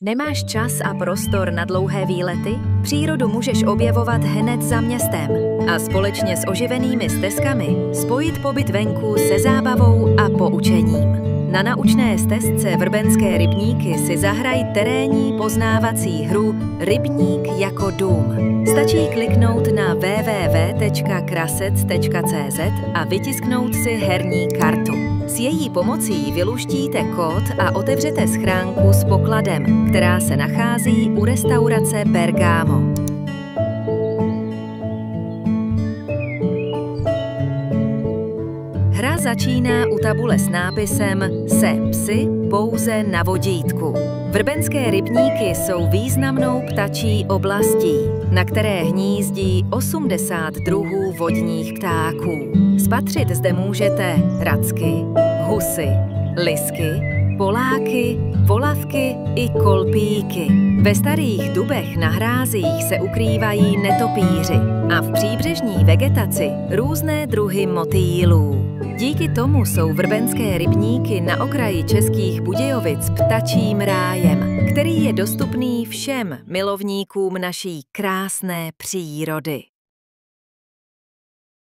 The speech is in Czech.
Nemáš čas a prostor na dlouhé výlety? Přírodu můžeš objevovat hned za městem a společně s oživenými stezkami spojit pobyt venku se zábavou a poučením. Na naučné stezce Vrbenské rybníky si zahraj terénní poznávací hru Rybník jako dům. Stačí kliknout na www.krasec.cz a vytisknout si herní kartu. S její pomocí vyluštíte kód a otevřete schránku s pokladem, která se nachází u restaurace Bergamo. Hra začíná u tabule s nápisem Se psy pouze na vodítku. Vrbenské rybníky jsou významnou ptačí oblastí, na které hnízdí 80 druhů vodních ptáků. Spatřit zde můžete racky, husy, lisky, poláky, volavky i kolpíky. Ve starých dubech na hrázích se ukrývají netopýři a v příbřežní vegetaci různé druhy motýlů. Díky tomu jsou vrbenské rybníky na okraji Českých Budějovic ptačím rájem, který je dostupný všem milovníkům naší krásné přírody.